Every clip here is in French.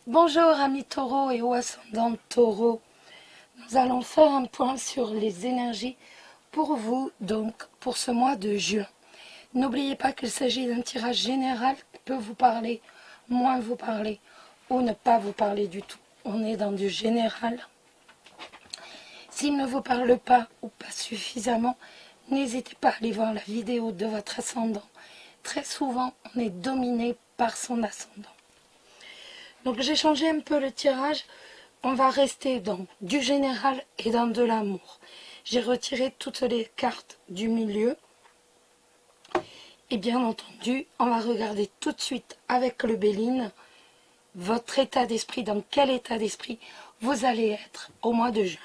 Bonjour amis taureaux et ou ascendant taureau. Nous allons faire un point sur les énergies pour vous, donc pour ce mois de juin. N'oubliez pas qu'il s'agit d'un tirage général qui peut vous parler, moins vous parler ou ne pas vous parler du tout. On est dans du général. S'il ne vous parle pas ou pas suffisamment, n'hésitez pas à aller voir la vidéo de votre ascendant. Très souvent, on est dominé par son ascendant. Donc j'ai changé un peu le tirage. On va rester dans du général et dans de l'amour. J'ai retiré toutes les cartes du milieu. Et bien entendu, on va regarder tout de suite avec le Béline votre état d'esprit, dans quel état d'esprit vous allez être au mois de juin.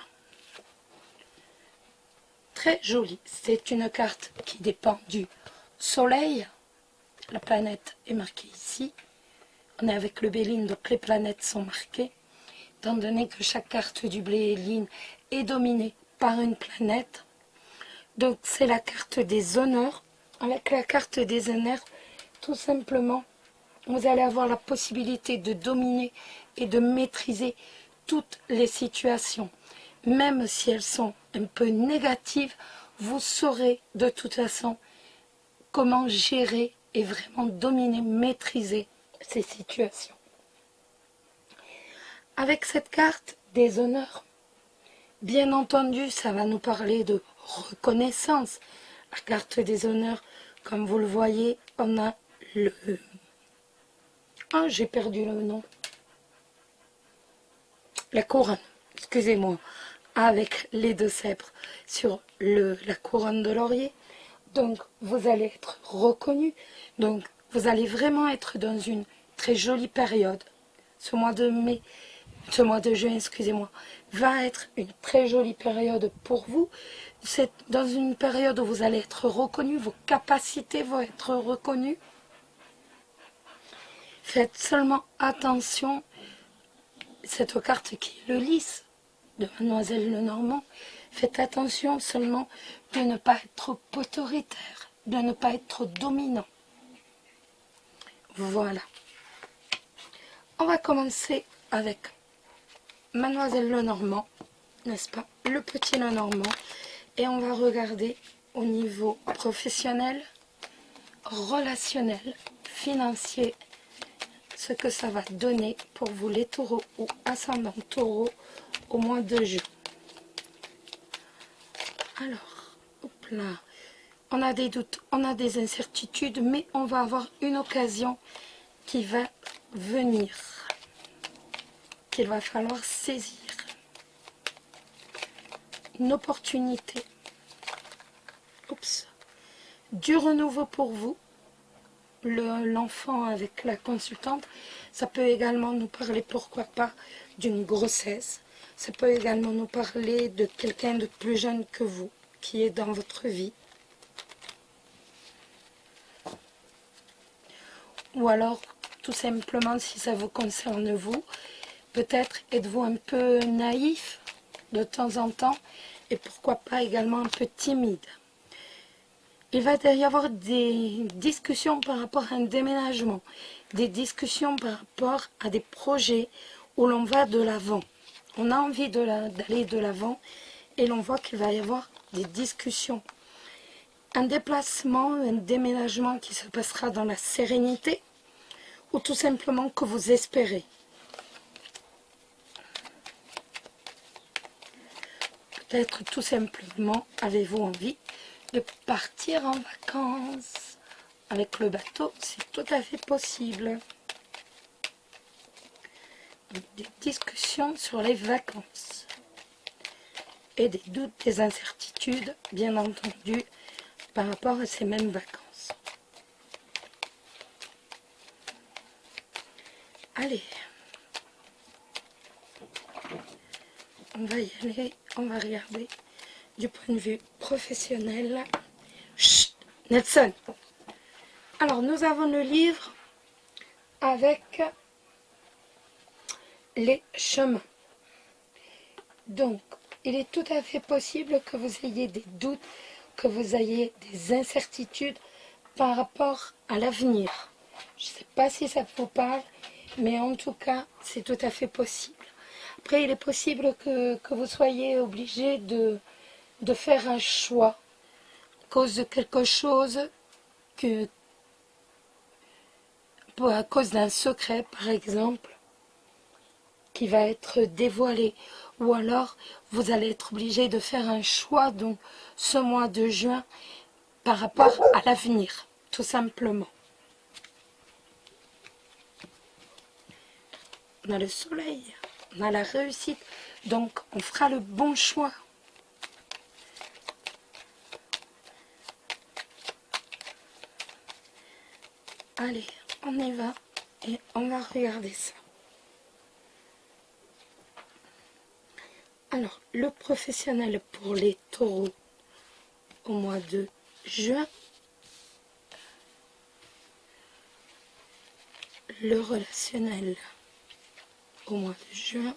Très joli. C'est une carte qui dépend du soleil. La planète est marquée ici. On est avec le Béline, donc les planètes sont marquées. Étant donné que chaque carte du Béline est dominée par une planète. Donc c'est la carte des honneurs. Avec la carte des honneurs, tout simplement, vous allez avoir la possibilité de dominer et de maîtriser toutes les situations. Même si elles sont un peu négatives, vous saurez de toute façon comment gérer et vraiment dominer, maîtriser ces situations. Avec cette carte des honneurs, bien entendu, ça va nous parler de reconnaissance. La carte des honneurs, comme vous le voyez, on a le... Ah, j'ai perdu le nom. La couronne, excusez-moi, avec les deux sceptres sur la couronne de laurier. Donc, vous allez être reconnu. Donc, vous allez vraiment être dans une très jolie période. Ce mois de juin, excusez-moi, va être une très jolie période pour vous. C'est dans une période où vous allez être reconnu, vos capacités vont être reconnues. Faites seulement attention, cette carte qui est le lys de Mademoiselle Lenormand, faites attention seulement de ne pas être trop autoritaire, de ne pas être trop dominant. Voilà. On va commencer avec Mademoiselle Lenormand, n'est-ce pas? Le petit Lenormand. Et on va regarder au niveau professionnel, relationnel, financier, ce que ça va donner pour vous les taureaux ou ascendants taureaux au mois de juin. Alors, hop là, on a des doutes, on a des incertitudes, mais on va avoir une occasion qui va venir, qu'il va falloir saisir. Une opportunité. Oups. Du renouveau pour vous. L'enfant avec la consultante. Ça peut également nous parler, pourquoi pas, d'une grossesse. Ça peut également nous parler de quelqu'un de plus jeune que vous, qui est dans votre vie. Ou alors, tout simplement, si ça vous concerne vous, peut-être êtes-vous un peu naïf de temps en temps, et pourquoi pas également un peu timide. Il va y avoir des discussions par rapport à un déménagement, des discussions par rapport à des projets où l'on va de l'avant. On a envie d'aller de l'avant et l'on voit qu'il va y avoir des discussions. Un déplacement, un déménagement qui se passera dans la sérénité ou tout simplement que vous espérez. Peut-être tout simplement avez-vous envie de partir en vacances avec le bateau, c'est tout à fait possible. Des discussions sur les vacances et des doutes, des incertitudes, bien entendu, par rapport à ces mêmes vacances. Allez, on va y aller, on va regarder du point de vue professionnel. Chut, Nelson. Alors, nous avons le livre avec les chemins. Donc, il est tout à fait possible que vous ayez des doutes, que vous ayez des incertitudes par rapport à l'avenir. Je ne sais pas si ça vous parle, Mais en tout cas, c'est tout à fait possible. Après, il est possible que vous soyez obligé de faire un choix à cause de quelque chose, que, à cause d'un secret, par exemple, qui va être dévoilé. Ou alors, vous allez être obligé de faire un choix, donc, ce mois de juin, par rapport à l'avenir, tout simplement. On a le soleil, on a la réussite, donc on fera le bon choix. Allez, on y va et on va regarder ça. Alors, le professionnel pour les taureaux au mois de juin. Le relationnel au mois de juin.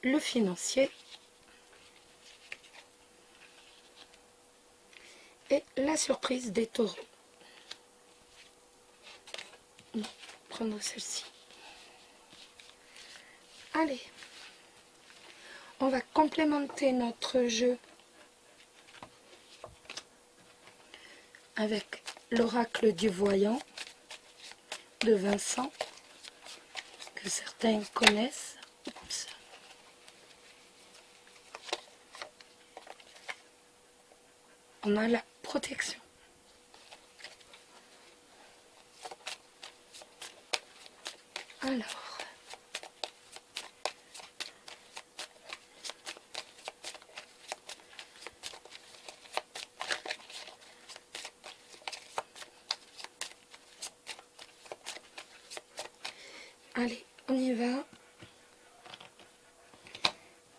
Le financier. Et la surprise des taureaux. On va prendre celle-ci. Allez, on va complémenter notre jeu avec l'oracle du voyant de Vincent, que certains connaissent. Oups. On a la protection. Alors, allez, on y va.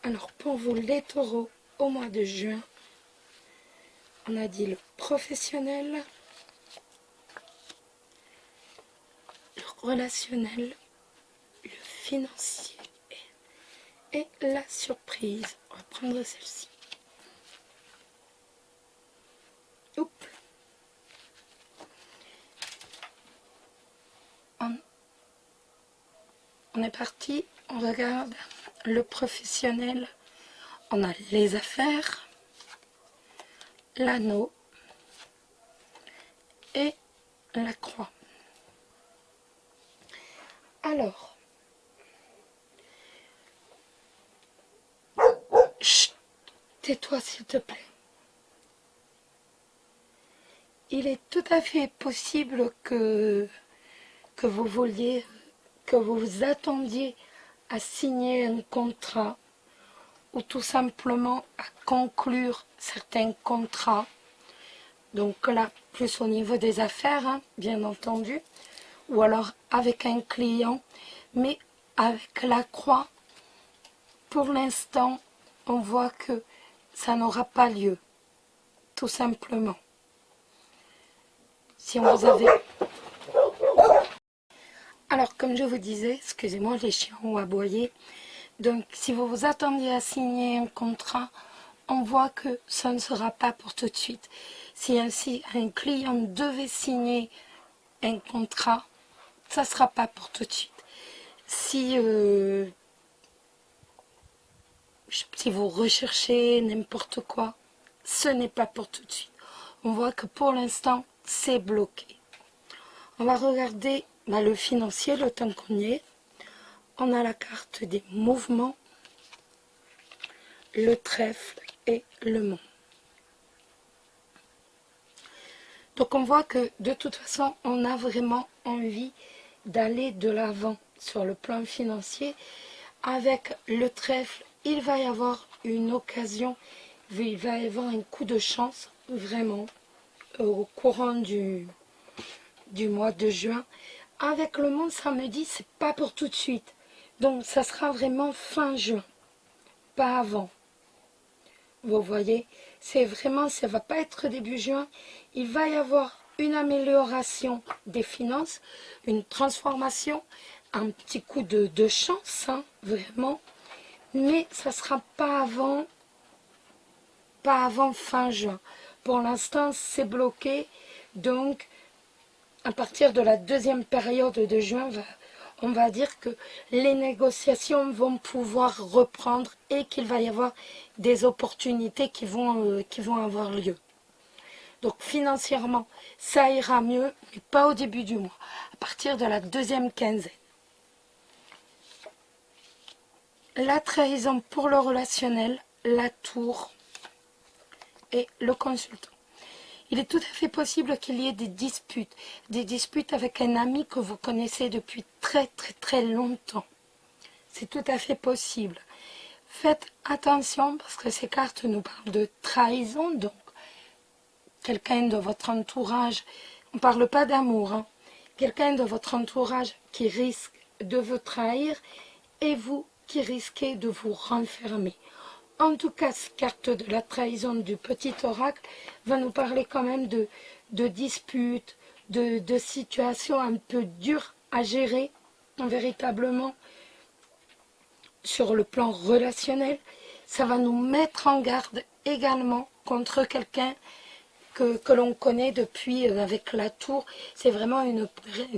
Alors, pour vous les taureaux, au mois de juin, on a dit le professionnel, le relationnel, le financier et la surprise. On va prendre celle-ci. Oups. On est parti, on regarde le professionnel, on a les affaires, l'anneau et la croix. Alors, chut, tais-toi s'il te plaît. Il est tout à fait possible que vous vouliez, que vous vous attendiez à signer un contrat ou tout simplement à conclure certains contrats. Donc là, plus au niveau des affaires, hein, bien entendu, ou alors avec un client, mais avec la croix, pour l'instant, on voit que ça n'aura pas lieu, tout simplement. Si on vous avait... Alors, comme je vous disais, excusez-moi, les chiens ont aboyé. Donc, si vous vous attendiez à signer un contrat, on voit que ça ne sera pas pour tout de suite. Si ainsi un client devait signer un contrat, ça ne sera pas pour tout de suite. Si vous recherchez n'importe quoi, ce n'est pas pour tout de suite. On voit que pour l'instant, c'est bloqué. On va regarder le financier, le temps qu'on y est. On a la carte des mouvements, le trèfle et le monde. Donc on voit que de toute façon, on a vraiment envie d'aller de l'avant sur le plan financier. Avec le trèfle, il va y avoir une occasion, il va y avoir un coup de chance, vraiment, au courant du mois de juin. Avec le monde, ça me dit, c'est pas pour tout de suite. Donc ça sera vraiment fin juin, pas avant. Vous voyez, c'est vraiment, ça ne va pas être début juin. Il va y avoir une amélioration des finances, une transformation, un petit coup de chance, hein, vraiment. Mais ça ne sera pas avant fin juin. Pour l'instant, c'est bloqué. Donc, à partir de la deuxième période de juin, on va dire que les négociations vont pouvoir reprendre et qu'il va y avoir des opportunités qui vont avoir lieu. Donc financièrement, ça ira mieux, mais pas au début du mois, à partir de la deuxième quinzaine. La trahison pour le relationnel, la tour et le consultant. Il est tout à fait possible qu'il y ait des disputes avec un ami que vous connaissez depuis très longtemps. C'est tout à fait possible. Faites attention parce que ces cartes nous parlent de trahison, donc quelqu'un de votre entourage, on ne parle pas d'amour, hein, quelqu'un de votre entourage qui risque de vous trahir et vous qui risquez de vous renfermer. En tout cas, cette carte de la trahison du petit oracle va nous parler quand même de disputes, de situations un peu dures à gérer, véritablement, sur le plan relationnel. Ça va nous mettre en garde également contre quelqu'un que l'on connaît depuis, avec la tour. C'est vraiment une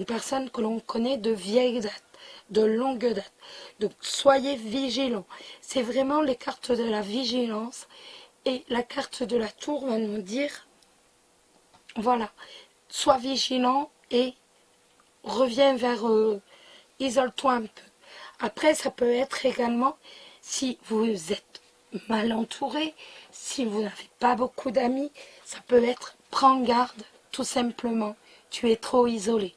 personne que l'on connaît de vieille date, de longue date. Donc soyez vigilants. C'est vraiment les cartes de la vigilance. Et la carte de la tour va nous dire, voilà, sois vigilant et reviens vers isole-toi un peu. Après, ça peut être également, si vous êtes mal entouré, si vous n'avez pas beaucoup d'amis, ça peut être, prends garde, tout simplement. Tu es trop isolé,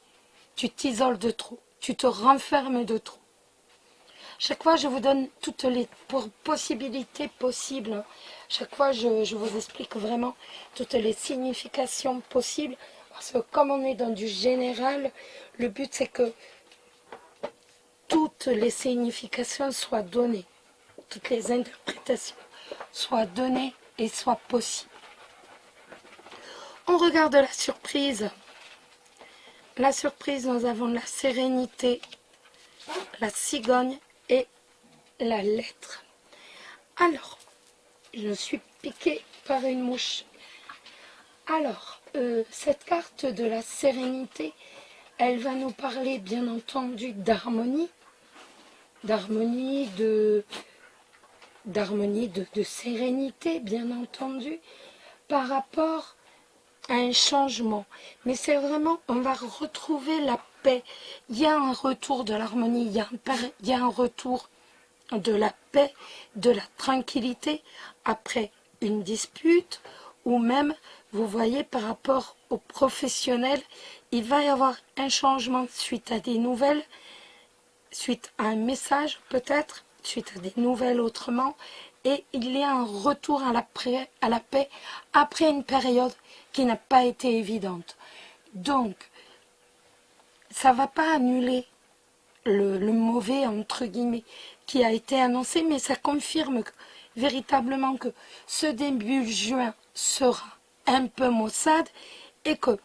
tu t'isoles de trop, tu te renfermes de trop. Chaque fois, je vous donne toutes les possibilités possibles. Chaque fois, je vous explique vraiment toutes les significations possibles. Parce que comme on est dans du général, le but c'est que toutes les significations soient données. Toutes les interprétations soient données et soient possibles. On regarde la surprise. La surprise, nous avons la sérénité, la cigogne et la lettre. Alors, je suis piquée par une mouche. Alors, cette carte de la sérénité, elle va nous parler bien entendu d'harmonie, de sérénité, bien entendu, par rapport à un changement. Mais c'est vraiment, on va retrouver la paix. Il y a un retour de l'harmonie, il y a un retour de la paix, de la tranquillité après une dispute, ou même, vous voyez, par rapport aux professionnels, il va y avoir un changement suite à des nouvelles, suite à un message peut-être, suite à des nouvelles autrement, et il y a un retour à la paix après une période qui n'a pas été évidente. Donc, ça ne va pas annuler le mauvais, entre guillemets, qui a été annoncé, mais ça confirme véritablement que ce début juin sera un peu maussade et que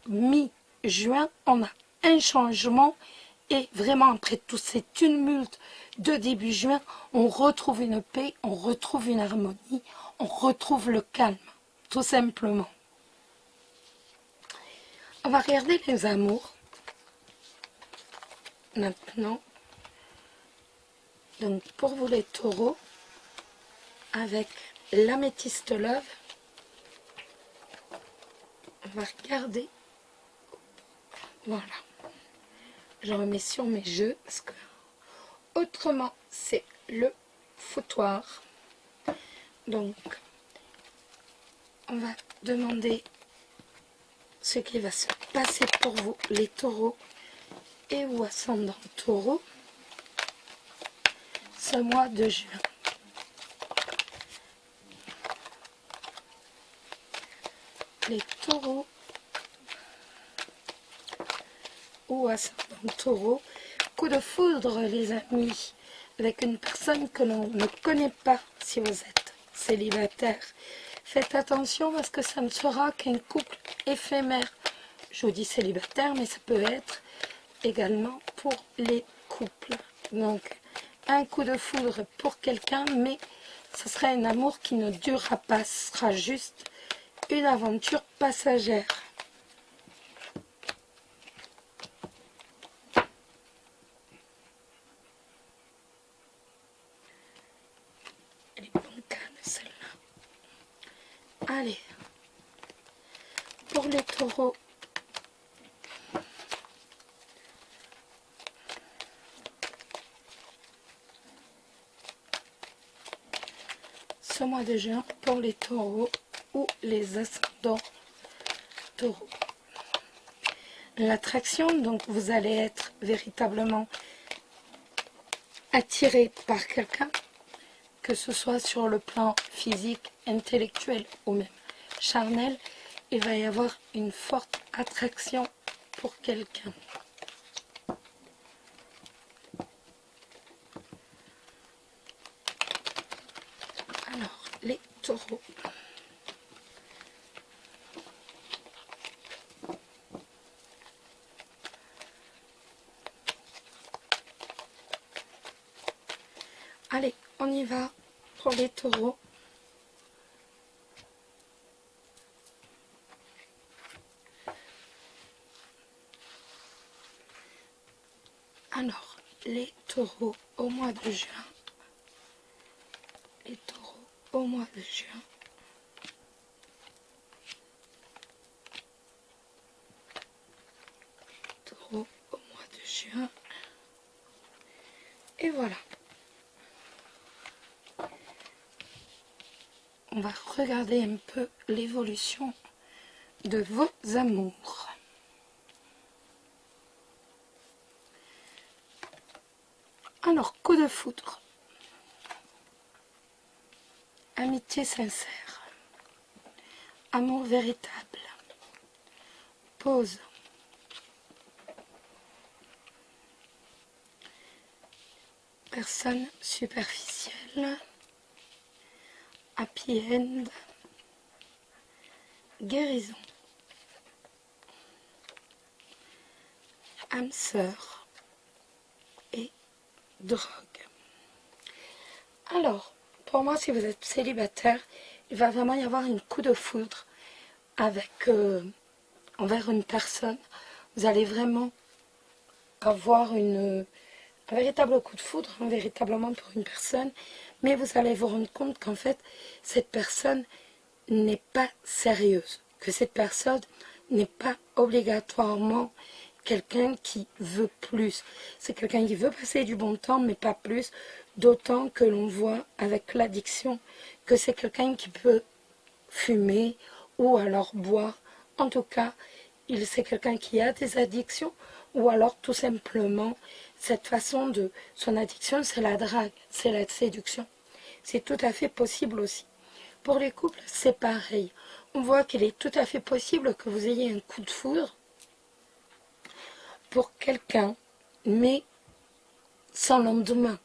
mi-juin, on a un changement et vraiment après tous ces tumultes de début juin, on retrouve une paix, on retrouve une harmonie, on retrouve le calme, tout simplement. On va regarder les amours. Maintenant, donc pour vous les taureaux, avec l'améthyste love, on va regarder. Voilà. Je remets sur mes jeux parce que autrement c'est le foutoir. Donc, on va demander ce qui va se passer pour vous, les taureaux et ou ascendant taureau, ce mois de juin. Les taureaux ou ascendant taureau, coup de foudre les amis, avec une personne que l'on ne connaît pas si vous êtes célibataire. Faites attention parce que ça ne sera qu'un couple éphémère. Je vous dis célibataire, mais ça peut être également pour les couples. Donc, un coup de foudre pour quelqu'un, mais ce sera un amour qui ne durera pas. Ce sera juste une aventure passagère. taureaux. Ce mois de juin pour les taureaux ou les ascendants taureaux. L'attraction, donc vous allez être véritablement attiré par quelqu'un, que ce soit sur le plan physique, intellectuel ou même charnel, il va y avoir une forte attraction pour quelqu'un. Alors, les taureaux. Allez, on y va pour les taureaux. Alors, les taureaux au mois de juin. Les taureaux au mois de juin. Taureaux au mois de juin. Et voilà. On va regarder un peu l'évolution de vos amours. Alors, coup de foudre. Amitié sincère. Amour véritable. Pause. Personne superficielle. Happy end. Guérison. Âme sœur. Et drogue. Alors, pour moi, si vous êtes célibataire, il va vraiment y avoir un coup de foudre avec, envers une personne. Vous allez vraiment avoir un véritable coup de foudre, véritablement pour une personne, mais vous allez vous rendre compte qu'en fait, cette personne n'est pas sérieuse, que cette personne n'est pas obligatoirement quelqu'un qui veut plus. C'est quelqu'un qui veut passer du bon temps, mais pas plus, d'autant que l'on voit avec l'addiction que c'est quelqu'un qui peut fumer ou alors boire. En tout cas, c'est quelqu'un qui a des addictions, ou alors tout simplement, cette façon de son addiction, c'est la drague, c'est la séduction. C'est tout à fait possible aussi. Pour les couples, c'est pareil. On voit qu'il est tout à fait possible que vous ayez un coup de foudre pour quelqu'un, mais sans lendemain.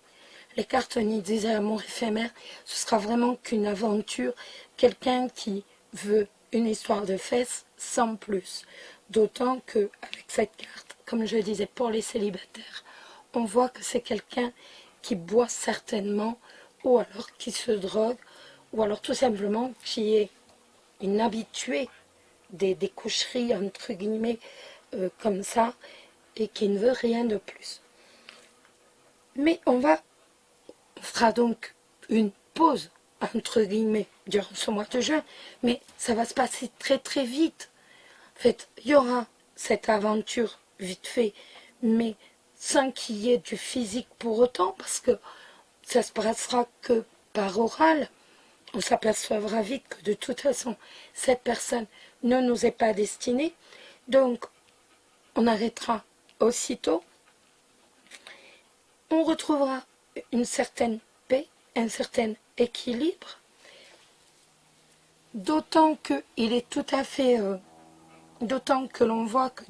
Les cartes nous disaient amour éphémère, ce sera vraiment qu'une aventure, quelqu'un qui veut une histoire de fesses sans plus. D'autant que avec cette carte, comme je disais pour les célibataires, on voit que c'est quelqu'un qui boit certainement, ou alors qui se drogue, ou alors tout simplement qui est une habituée des coucheries, entre guillemets, comme ça, et qui ne veut rien de plus. Mais on fera donc une pause, entre guillemets, durant ce mois de juin, mais ça va se passer très très vite. En fait, il y aura cette aventure vite fait, mais sans qu'il y ait du physique pour autant, parce que ça se passera que par oral. On s'apercevra vite que de toute façon, cette personne ne nous est pas destinée. Donc, on arrêtera aussitôt. On retrouvera une certaine paix, un certain équilibre. D'autant qu'il est tout à fait... d'autant que l'on voit que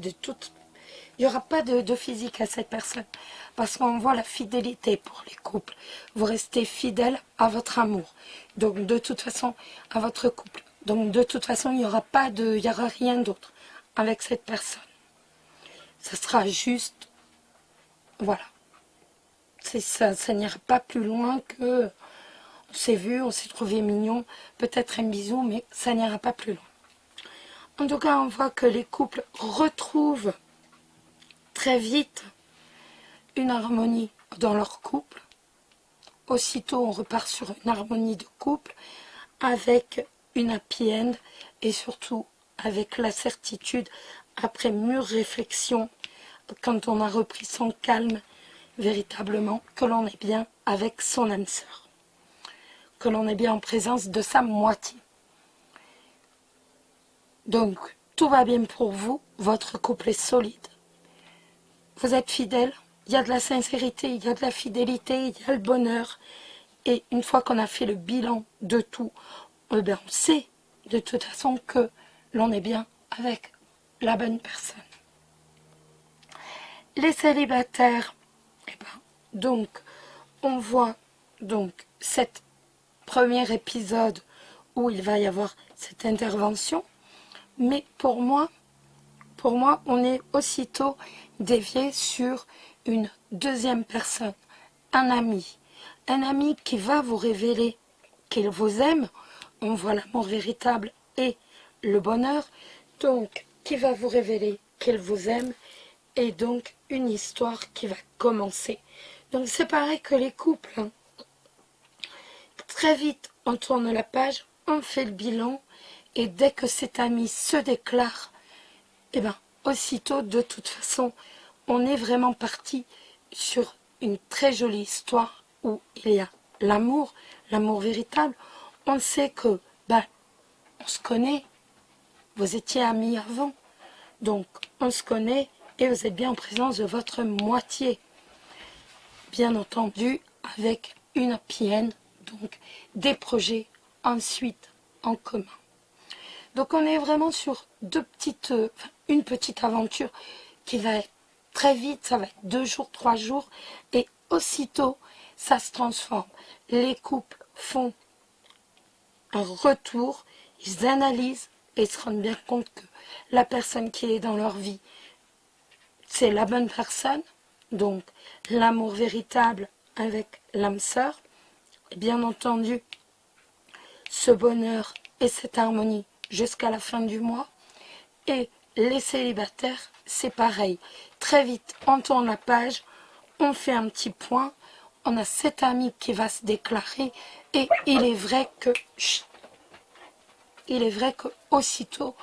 il n'y aura pas de physique à cette personne. Parce qu'on voit la fidélité pour les couples. Vous restez fidèle à votre amour. Donc de toute façon, à votre couple. Donc de toute façon, il n'y aura rien d'autre avec cette personne. Ça sera juste... Voilà. Ça n'ira pas plus loin que... On s'est vu, on s'est trouvé mignon. Peut-être un bisou, mais ça n'ira pas plus loin. En tout cas, on voit que les couples retrouvent très vite une harmonie dans leur couple. Aussitôt, on repart sur une harmonie de couple avec une happy end et surtout avec la certitude, après mûre réflexion, quand on a repris son calme, véritablement, que l'on est bien avec son âme sœur, que l'on est bien en présence de sa moitié. Donc, tout va bien pour vous, votre couple est solide, vous êtes fidèle, il y a de la sincérité, il y a de la fidélité, il y a le bonheur. Et une fois qu'on a fait le bilan de tout, on sait de toute façon que l'on est bien avec la bonne personne. Les célibataires, donc, on voit donc cet premier épisode où il va y avoir cette intervention. Mais pour moi, on est aussitôt dévié sur une deuxième personne, un ami. Un ami qui va vous révéler qu'il vous aime. On voit l'amour véritable et le bonheur. Donc, qui va vous révéler qu'il vous aime. Et donc, une histoire qui va commencer. Donc, c'est pareil que les couples. Hein. Très vite, on tourne la page, on fait le bilan. Et dès que cet ami se déclare, aussitôt, de toute façon, on est vraiment parti sur une très jolie histoire où il y a l'amour véritable. On sait que, on se connaît, vous étiez amis avant, donc on se connaît et vous êtes bien en présence de votre moitié. Bien entendu, avec une happy end, donc des projets ensuite en commun. Donc on est vraiment sur une petite aventure qui va être très vite, ça va être 2 jours, 3 jours, et aussitôt, ça se transforme. Les couples font un retour, ils analysent et se rendent bien compte que la personne qui est dans leur vie, c'est la bonne personne, donc l'amour véritable avec l'âme sœur. Et bien entendu, ce bonheur et cette harmonie jusqu'à la fin du mois. Et les célibataires, c'est pareil. Très vite, on tourne la page, on fait un petit point, on a cet ami qui va se déclarer et il est vrai que aussitôt,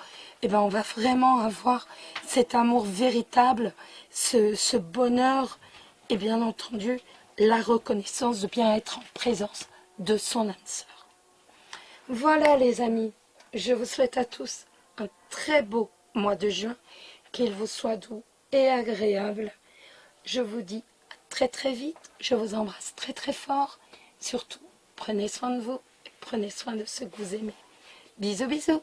on va vraiment avoir cet amour véritable, ce bonheur et bien entendu la reconnaissance de bien être en présence de son âme sœur. Voilà les amis, je vous souhaite à tous un très beau mois de juin, qu'il vous soit doux et agréable. Je vous dis à très très vite, je vous embrasse très très fort. Surtout, prenez soin de vous et prenez soin de ceux que vous aimez. Bisous bisous.